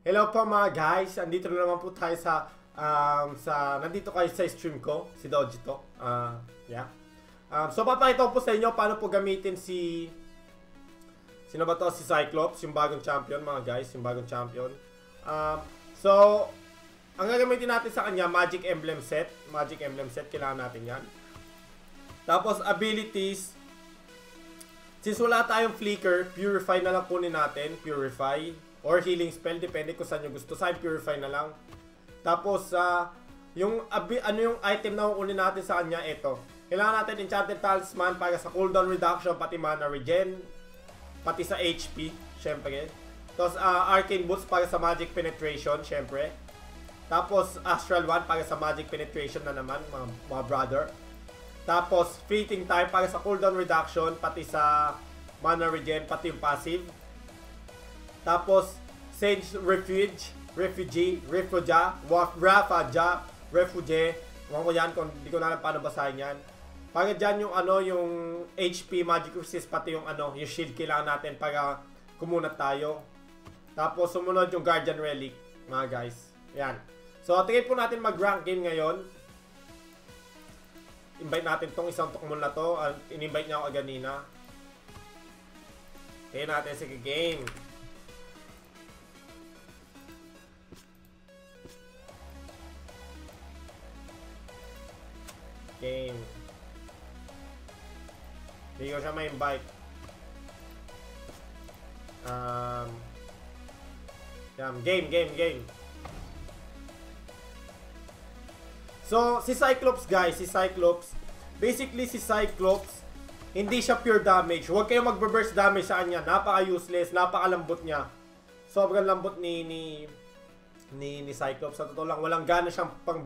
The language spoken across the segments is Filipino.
Hello po mga guys, andito na naman po tayo nandito kayo sa stream ko, si Dojito. So papakita ko po sa inyo paano po gamitin sino ba to? Si Cyclops, yung bagong champion mga guys, yung bagong champion. So ang gagamitin natin sa kanya, Magic Emblem Set. Magic Emblem Set, kailangan natin yan. Tapos abilities, since wala tayong flicker, Purify na lang kunin natin, Purify. Or healing spell, depende kung saan nyo gusto. Sa Purify na lang. Tapos, yung item na kukunin natin sa kanya, ito. Kailangan natin Enchanted Talisman para sa cooldown reduction, pati mana regen, pati sa HP, syempre. Tapos, Arcane Boots para sa Magic Penetration, syempre. Tapos, Astral One para sa Magic Penetration na naman, mga brother. Tapos, Fleeting Time para sa cooldown reduction, pati sa mana regen, pati yung passive. Tapos, Sage Refugee, Ewan ko yan, kung hindi ko na alam paano basahin yan. Para dyan yung yung HP, Magic Resist, pati yung yung shield kailangan natin para kumunat tayo. Tapos, sumunod yung Guardian Relic, mga guys. Yan. So, tingin po natin mag-rank game ngayon. Invite natin tong isang tukmol na to. In-invite niya ako kanina. Tingin natin, sige game. Game. Hindi ko siya ma-invite. Game. So, si Cyclops guys, basically si Cyclops, hindi siya pure damage. Huwag kayong magbe-burst damage sa kanya. Napaka-useless, napaka-lambot niya. Sobrang lambot ni Cyclops. Sa totoo lang, walang gana siyang pang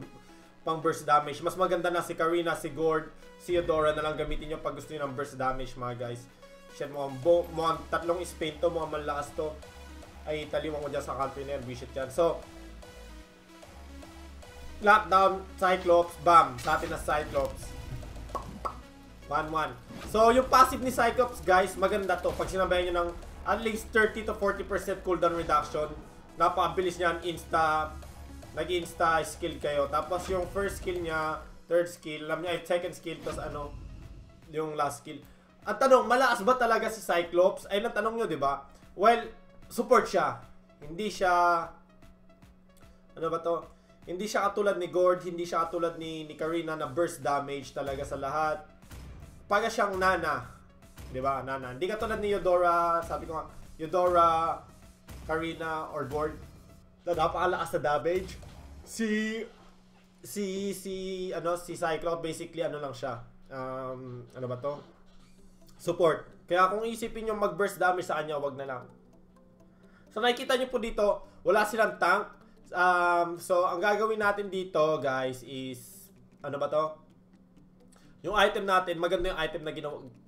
burst damage. Mas maganda na si Karina, si Gord, si Eudora na lang gamitin nyo pag gusto nyo ng burst damage mga guys. Shit, mukhang tatlong spin to, mukhang malakas to. Ay, taliwan ko dyan sa country na yan, visit yan. So, lockdown, Cyclops, bam, sa atin na Cyclops. 1-1. So, yung passive ni Cyclops guys, maganda to. Pag sinabayan nyo ng at least 30 to 40% cooldown reduction, napakabilis niyan, nag-insta skill kayo. Tapos yung first skill niya, third skill, alam niya, second skill, tapos yung last skill. Ang tanong, malakas ba talaga si Cyclops? Ayun ang tanong nyo, di ba? Well, support siya. Hindi siya, hindi siya katulad ni Gord, hindi siya katulad ni Karina na burst damage talaga sa lahat. Para siyang Nana. Di ba? Nana. Hindi katulad ni Eudora, sabi ko nga, Eudora, Karina, or Gord. Na napakalakas na damage. Si Cyclops basically lang siya. Support. Kaya kung isipin nyo mag-burst damage sa kanya, wag na lang. So nakikita nyo po dito, wala silang tank. So ang gagawin natin dito, guys, is yung item natin, maganda yung item na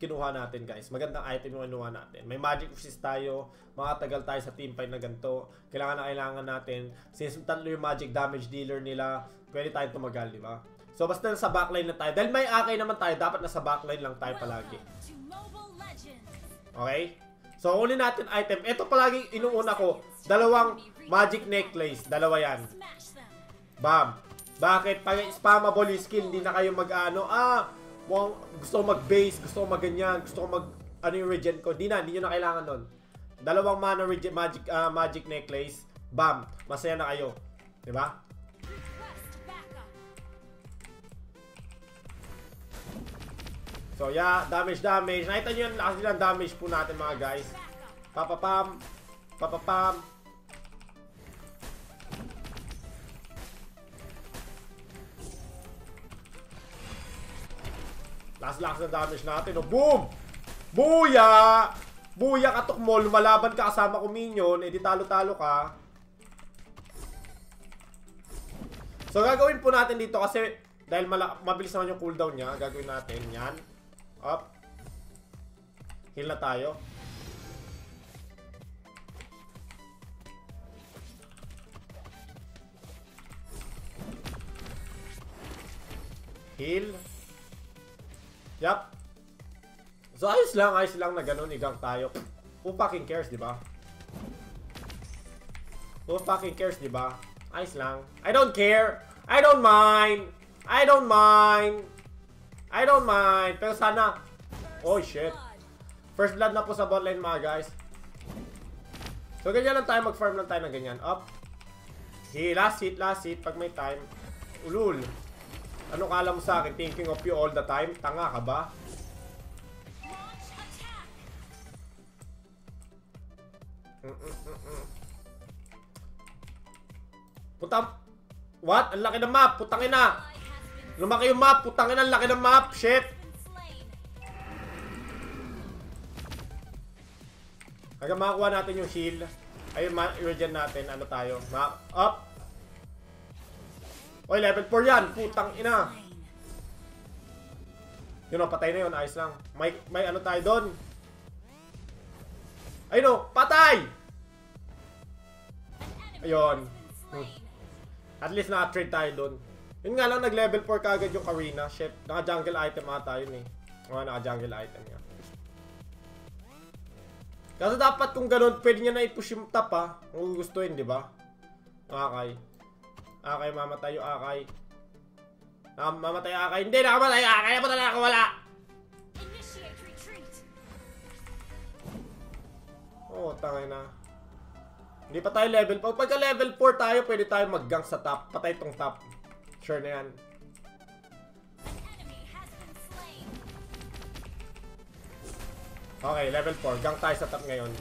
kinuha natin, guys. Magandang item yung kinuha natin. May Magic Resist tayo. Makatagal tayo sa teamfight na ganito. Kailangan natin. Since tatlo yung magic damage dealer nila, pwede tayong tumagal, di ba? So, basta nasa backline na tayo. Dahil may akay naman tayo, dapat nasa backline lang tayo palagi. Okay? So, unin natin item. Ito palagi inuuna ko. Dalawang magic necklace. Dalawa yan. Bam. Bakit? Pag spammable yung skill, hindi na kayo gusto ko mag-base, gusto ko mag-ganyan, gusto ko yung regen ko. Hindi nyo na kailangan nun. Dalawang mana regen, magic necklace. Bam! Masaya na kayo. Diba? So, yeah. Damage. Nakita nyo yung lakas nilang damage po natin mga guys. Papapam. Lakas na damage natin. Oh, boom! Buya! Buya ka, tukmol. Lumalaban ka kasama ko minion. Eh, di talo-talo ka. So, gagawin po natin dito kasi dahil mabilis naman yung cooldown niya, gagawin natin yan. Up. Heal na tayo. Heal. Yup. So, ayos lang na ganun, igang tayo. Who fucking cares, di ba? Who fucking cares, di ba? Ayos lang. I don't care. I don't mind. I don't mind. I don't mind. Pero sana... Oh, shit. First blood na po sa bot lane, mga guys. So, ganyan lang tayo. Mag-farm lang tayo ng ganyan. Up. Hey, last hit, last hit. Pag may time. Ulul. Ano kala mo sa akin? Thinking of you all the time? Tanga ka ba? Puta. What? Ang laki ng map. Putangin na. Lumaki yung map. Putangin na. Ang laki ng map. Shit. Hanggang makakuha natin yung shield. Ayun, i-regen natin. Ano tayo? Up. Oy, level 4 yan. Putang ina. Yun o, patay na yun. Ayos lang. May ano tayo doon. Ayun o, patay! Ayun. At least naka-trade tayo doon. Yun nga lang, nag-level 4 kagad yung Karina. Shit, naka-jungle item ata yun eh. Naka-jungle item yan. Kasi dapat kung ganun, pwede niya na i-push yung top ha. Kung gugustuhin, di ba? Akay. Akay, mamatay yung Akay. Mamatay yung Akay. Hindi, nakamatay yung Akay. Napunta na ako, wala. Oo, tangay na. Hindi pa tayo level 4. Pagka level 4 tayo, pwede tayo mag-gank sa top. Patay tong top. Sure na yan. Okay, level 4. Gank tayo sa top ngayon.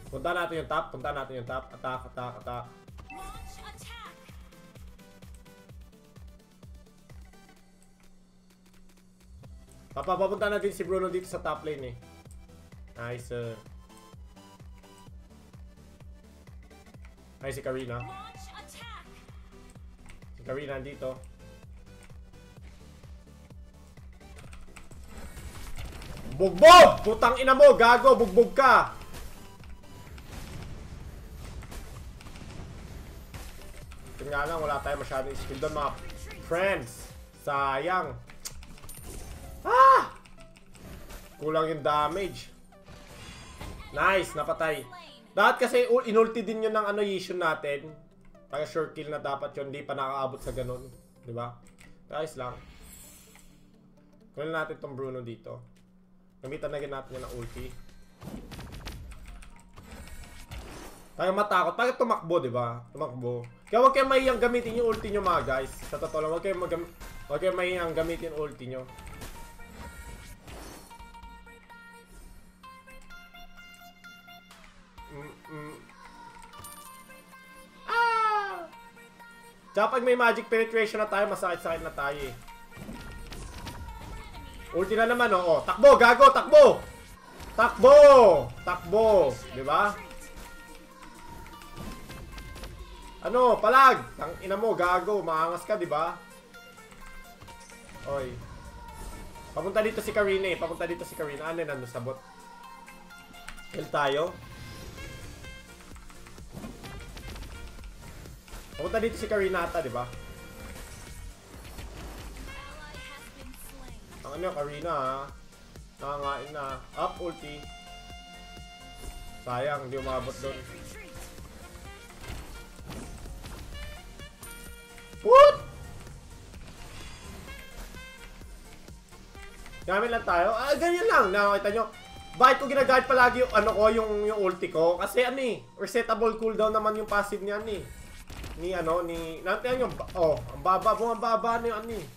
Punta natin yung top. Punta natin yung top. Attack, attack, attack. Papapunta natin si Bruno dito sa top lane eh. Nice. Ay, si Karina. Si Karina dito. Bugbog! Putang ina mo! Gago! Bugbog ka! Ito nga lang, wala tayo masyadong skill doon mga friends. Sayang. Ah! Kulang yung damage. Nice, napatay. Dapat kasi inulti din yun ng ano issue natin. Kaya sure kill na dapat yun. Hindi pa nakakaabot sa ganun. Diba? Guys lang. Kunin natin tong Bruno dito. Gamitan na natin yun ng ulti. Tayo matakot. Bakit tumakbo, diba? Tumakbo. Kaya huwag kayong mahiyang gamitin yung ulti nyo mga guys. Sa totoo lang, huwag kayong mahiyang gamitin yung ulti nyo. Tsaka pag may magic penetration na tayo, masakit-sakit na tayo eh. Ulti na naman oh. Takbo, gago, takbo! Takbo! Takbo! Diba? Ano, palag! Tang ina mo, gago, maangas ka, diba? Oy. Papunta dito si Karina eh. Papunta dito si Karina. Ano yun, sabot? Kill tayo. Papunta dito si Karina ata, di ba? Ang ano, Karina ha. Nangangain na. Up, ulti. Sayang, hindi umabot doon. What? Gamit lang tayo? Ah, ganyan lang. Nakakita nyo. Bakit ko ginagamit palagi yung ano ko, yung ulti ko? Kasi ano eh, resetable cooldown naman yung passive niyan eh. Ni ano, ni... Nantiyan yung... Oh, ang baba mo, ang baba na yung ano eh.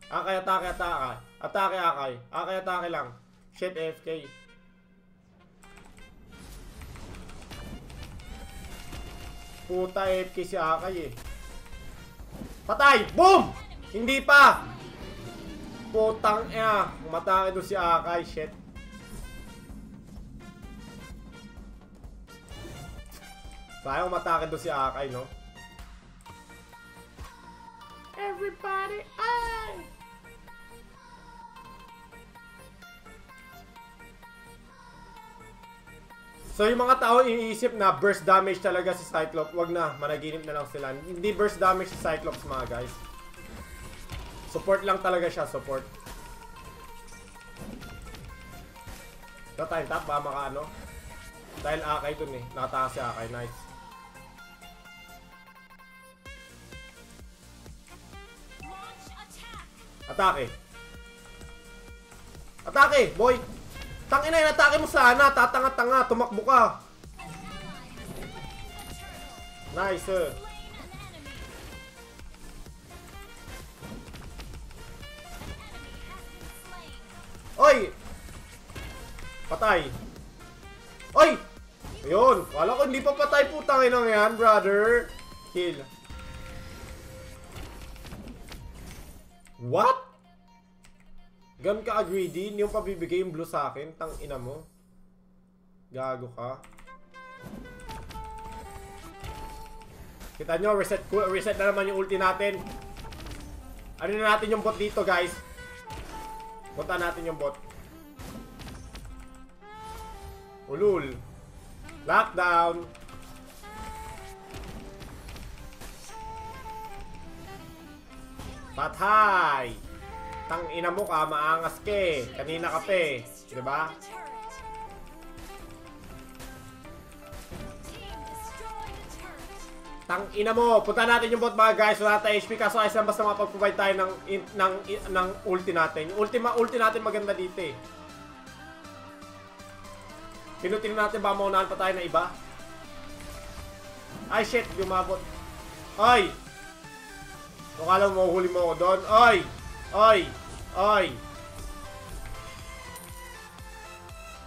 Akay, atake, atake. Atake, akay. Akay, atake lang. Shit, AFK. Puta, AFK si Akay eh. Patay! Boom! Hindi pa! Putang ina. Umatake doon si Akay. Shit. Sayang umatake doon si Akay, no? Everybody, ay! So yung mga tao iniisip na burst damage talaga si Cyclops, wag na, managinip na lang sila. Hindi burst damage si Cyclops mga guys. Support lang talaga siya, support. Ito time tap, ba makaano? Dahil Akai dun eh, nakatakas si Akai, nice. Atake. Atake, boy! Tangina yun, atake mo sana, tatanga-tanga, tumakbo ka. Nice, Oy! Patay. Oy! Ayun, wala ko hindi pa patay, putang ina yan, brother. Kill. What? Gan ka greedy, hindi yung pabibigay yung blue sa akin, tang ina mo. Gago ka. Kita nyo, reset na naman yung ulti natin. Ano na natin yung bot dito, guys? Punta natin yung bot. Ulul. Lockdown. Patay. Tang ina mo ka, maangas ka eh. Kanina ka pa eh. Diba? Tang ina mo. Punta natin yung bot mga guys. Wala tayo HP. Kaso ayos lang basta mapag-provide tayo ng ulti natin. Yung ulti natin maganda dito eh. Pinutin natin ba maunahan pa tayo na iba? Ay shit. Lumabot. Ay! Kung alam mo, huli mo ako doon. Ay! Ay! Ay!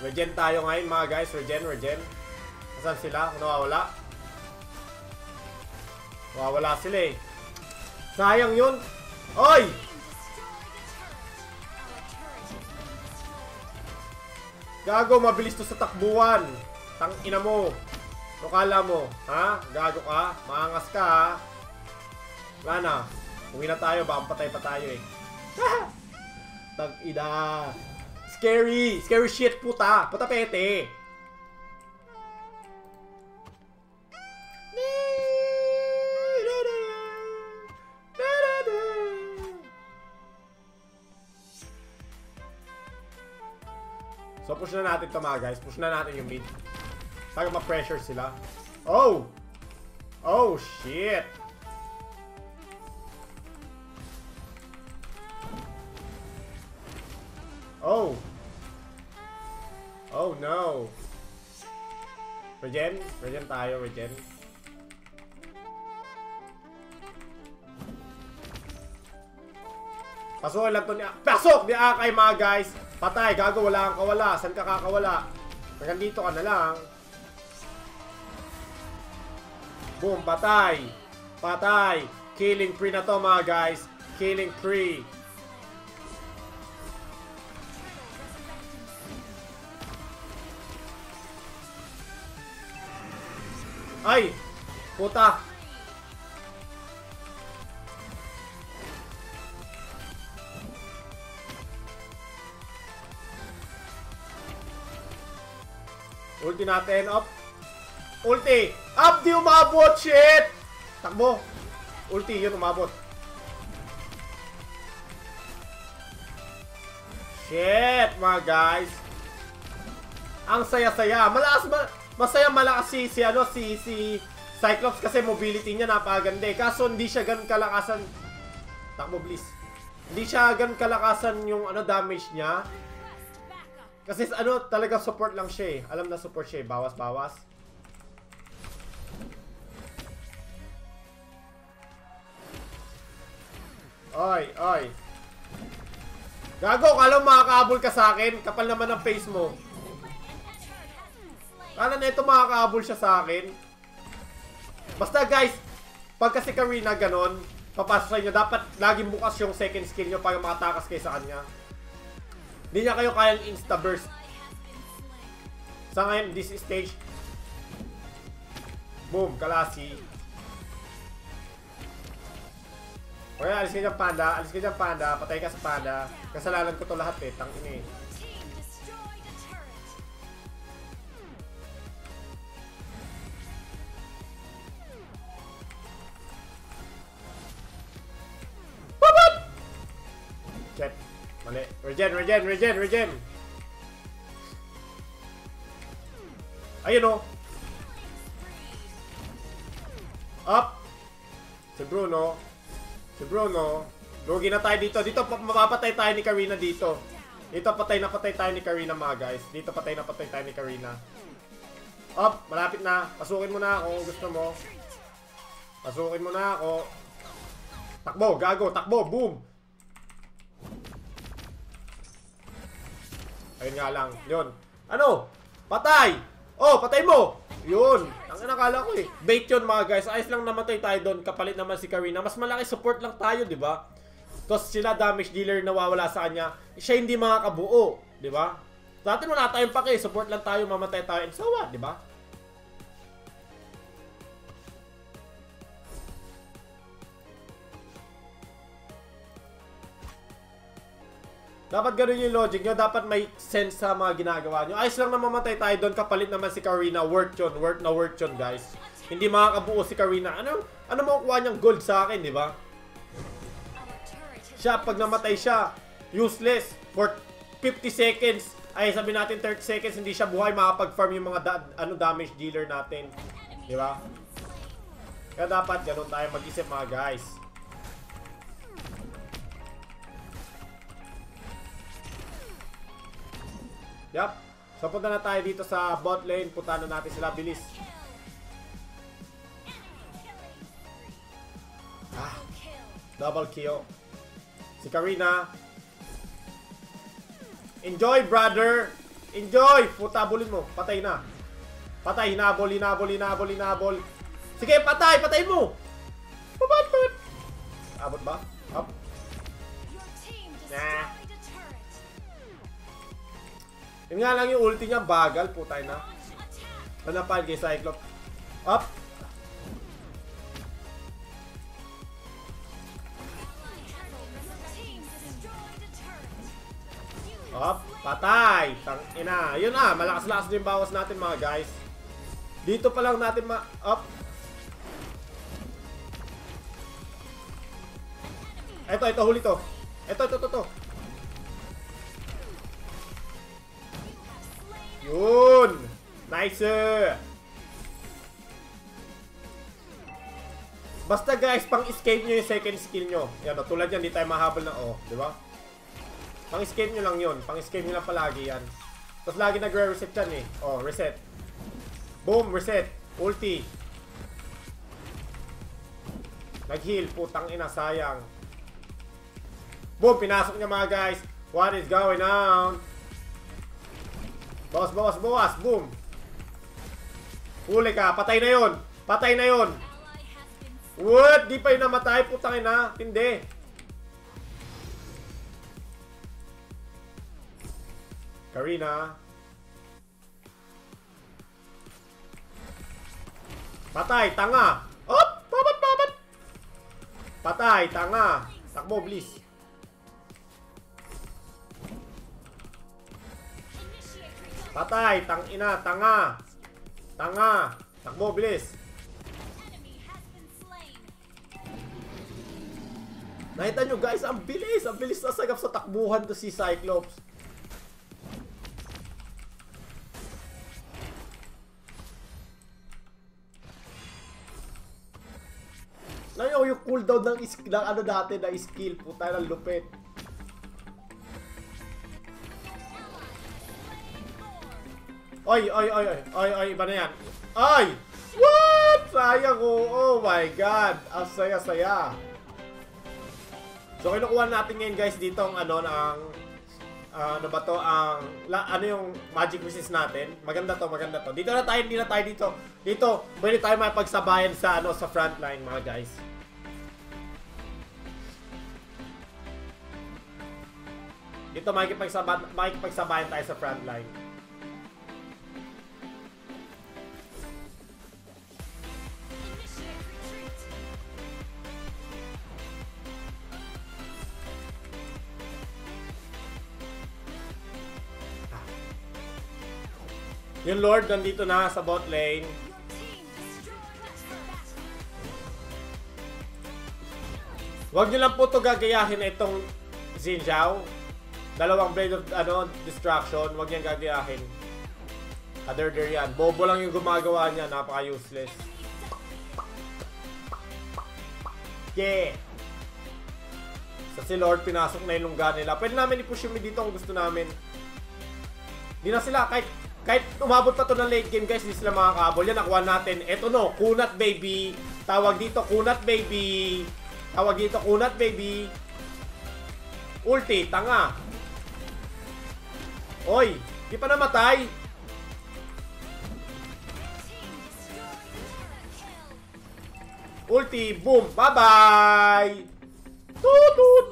Regen tayo ngayon mga guys. Regen. Asan sila? Nawawala? Nawawala sila eh. Sayang yun. Ay! Gago, mabilis to sa takbuhan. Tang ina mo. Kala mo, ha? Gago ka? Maangas ka, ha? Wala na. Uwi na tayo, baka patay pa tayo eh. Tang ina. Scary. Scary shit, puta. Puta pete. So push na natin ito mga guys. Push na natin yung mid. Taga ma-pressure sila. Oh! Oh shit! Oh! Oh no! Regen? Regen tayo, regen. Pasok lang to ni Pasok ni Akai mga guys! Patay, gago, wala kang kawala. Saan ka kakawala? Hanggang dito ka na lang. Boom, patay. Patay. Killing free na to mga guys. Killing free. Ay! Puta! Ulti natin, up. Ulti! Up! Di umabot! Shit! Takbo! Ulti, yun umabot. Shit, mga guys. Ang saya-saya. Malakas si Cyclops kasi mobility niya napakaganda eh. Kaso hindi siya ganun kalakasan. Takbo, please. Hindi siya ganun kalakasan yung damage niya. Kasi talaga support lang siya eh. Alam na support siya eh. Bawas-bawas. Oy, oy. Gago, kala mo makakaabol ka sa akin? Kapal naman ang face mo. Kala na ito makakaabol siya sa akin? Basta guys, pag kasi Karina ganon, papasok sa inyo, dapat laging bukas yung second skill nyo para makatakas kayo sa kanya. Hindi niya kayo kayang insta-burst. Sa ngayon, this stage. Boom, kalasi. Okay, alis ka dyan, panda. Alis ka dyan, panda. Patay ka sa panda. Kasalanan ko to lahat eh. Tangin eh. Shit. Mali. Regen. Ayun o. Up. Si Bruno. Lugi na tayo dito. Dito mapapatay tayo ni Karina dito. Dito patay na patay tayo ni Karina mga guys. Dito patay na patay tayo ni Karina. Up. Malapit na. Pasukin mo na ako kung gusto mo. Pasukin mo na ako. Takbo. Gago. Takbo. Boom. Ayun nga lang. Yun. Ano? Patay! Oh, patay mo! Yun. Ang nakala ko eh. Bait yun mga guys. Ayos lang namatay tayo doon. Kapalit naman si Karina. Mas malaki support lang tayo, di ba? Tapos sila damage dealer nawawala sa kanya. Siya hindi makakabuo, di ba? Dati wala tayong pake. Support lang tayo, mamatay tayo. And so what, di ba? Dapat ganun yung logic nyo. Dapat may sense sa mga ginagawa nyo. Ayos lang na mamatay tayo doon. Kapalit naman si Karina. Worth yun. Worth yun, guys. Hindi makakabuo si Karina. Ano makukuha niyang gold sa akin, di ba? Siya, pag namatay siya, useless. For 50 seconds. Ay, sabi natin 30 seconds, hindi siya buhay. Makapag-farm yung mga damage dealer natin. Di ba? Kaya dapat ganun tayo mag-isip mga guys. Yup. So punta na tayo dito sa bot lane. Punta na natin sila. Bilis. Double kill. Si Karina. Enjoy, brother. Enjoy. Puta, bulin mo. Patay na. Patay. Hinabol. Sige, patay. Patay mo. Pabat. Abot ba? Up. Nah. Yun nga lang yung ulti niya, bagal, putay na. Ano pa kay Cyclops? Up! Up! Patay! Tangina! Yun na, malakas-lakas din bawas natin mga guys. Dito pa lang natin up! Ito, huli to. Ito. Yun! Nice! Basta guys, pang-escape nyo yung second skill nyo. Yan o, tulad yan, di tayo mahabol na di ba? Pang-escape nyo lang yun. Pang-escape nyo lang palagi yan. Tapos lagi nagre-reset yan eh. Reset. Boom, reset. Ulti. Nag-heal, putang ina, sayang. Boom, pinasok niya mga guys. What is going on? Bawas. Boom. Huli ka. Patay na yun. What? Di pa yun namatay. Putang ina. Hindi. Karina. Patay. Tanga. Babat. Patay. Tanga. Takbo, please. Patay, tangina, tanga. Takbo, bilis. Nakita nyo guys, ang bilis na sagap sa takbuhan to si Cyclops. Ngayon yung cooldown ng ano dati na skill, puta ng lupit. Oy, iba na yan. Ay! What? Sayang ko. Oh my god. Ang saya-saya. So, kinukuha natin ngayon guys dito ang ano yung magic resist natin. Maganda to. Dito na tayo, hindi na tayo dito. Dito, pwede tayo mapagsabayan sa sa frontline mga guys. Dito makikipagsabayan tayo sa frontline. Yung Lord nandito na sa bot lane. Huwag nyo lang po ito gagayahin itong Xin Zhao. Dalawang Blade of Destruction. Huwag niyang gagayahin. Kaderder yan. Bobo lang yung gumagawa niya. Napaka-useless. Yeah! Sa si Lord, pinasok na yung lungga nila. Pwede namin i-push yung mid dito kung gusto namin. Di na sila, kahit umabot pa to ng late game guys, di sila makakabol. Yan, nakuha natin. Eto no, kunat baby. Tawag dito, kunat baby. Tawag dito, kunat baby. Ulti, tanga. Oy, di pa namatay. Ulti, boom, bye-bye. Tutut.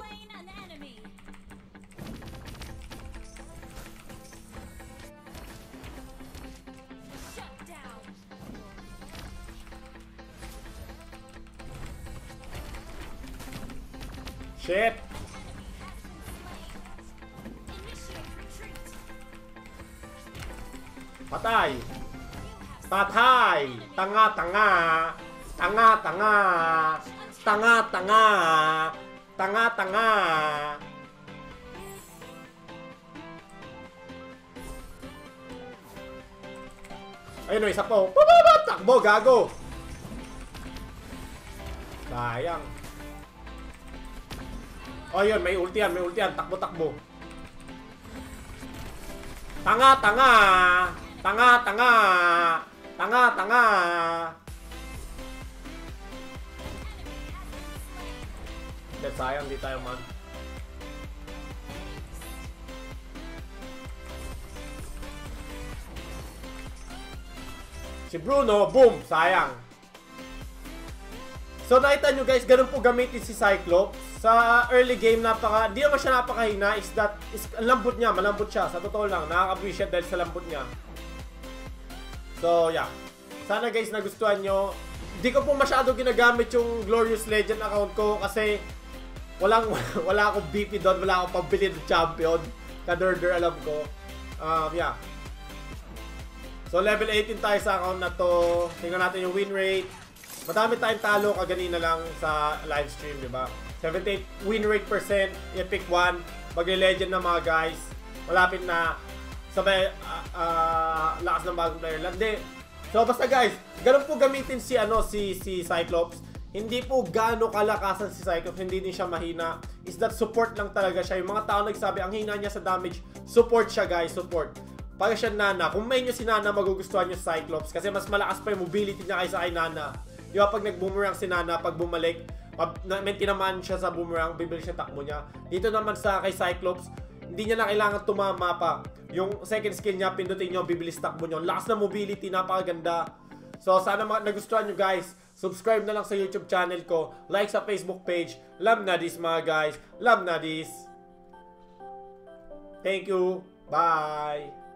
Shit. Patay. Patay. Tanga-tanga. Tanga-tanga. Tanga-tanga. Tanga-tanga. Ayun o, isa po. Takbo, gago. Sayang. Oh, yun. May ulti yan. May ulti yan. Takbo-takbo. Tanga-tanga. Tanga-tanga. Tanga-tanga. Sayang, di tayo man. Si Bruno, boom, sayang. So nakita nyo guys, ganun po gamitin si Cyclops. Sa early game, di naman siya napakahina. Ang lambot niya, malambot siya. Sa totoo lang, nakaka-appreciate dahil sa lambot niya. So yeah, sana guys nagustuhan nyo. Di ko po masyado ginagamit yung Glorious Legend account ko kasi wala akong BP doon, wala akong pambili ng champion. Kaderder alam ko. Yeah. So level 18 tayo sa account na to. Tingnan natin yung win rate. Madami tayong talo kaganina lang sa live stream, di ba? 78 win rate percent, epic 1. Magle-legend na mga guys. Malapit na. Sabay lakas ng bagong player lang. So basta guys, ganun po gamitin si Cyclops. Hindi po gaano kalakasan si Cyclops, hindi din siya mahina. Is that support lang talaga siya. Yung mga tao nagsabi, ang hina niya sa damage, support siya guys, support. Pag siya Nana, kung may nyo si Nana, magugustuhan nyo si Cyclops. Kasi mas malakas pa yung mobility niya kaysa kay Nana. Di ba pag nag-boomerang si Nana, pag bumalik, may tinamaan siya sa boomerang, bibili siya takbo niya. Dito naman sa kay Cyclops, hindi niya na kailangan tumama pa. Yung second skill niya, pindutin nyo, bibilis takbo nyo. Lakas na mobility, napakaganda. So sana nagustuhan nyo guys. Subscribe na lang sa YouTube channel ko. Like sa Facebook page. Love na this mga guys. Love na this. Thank you. Bye.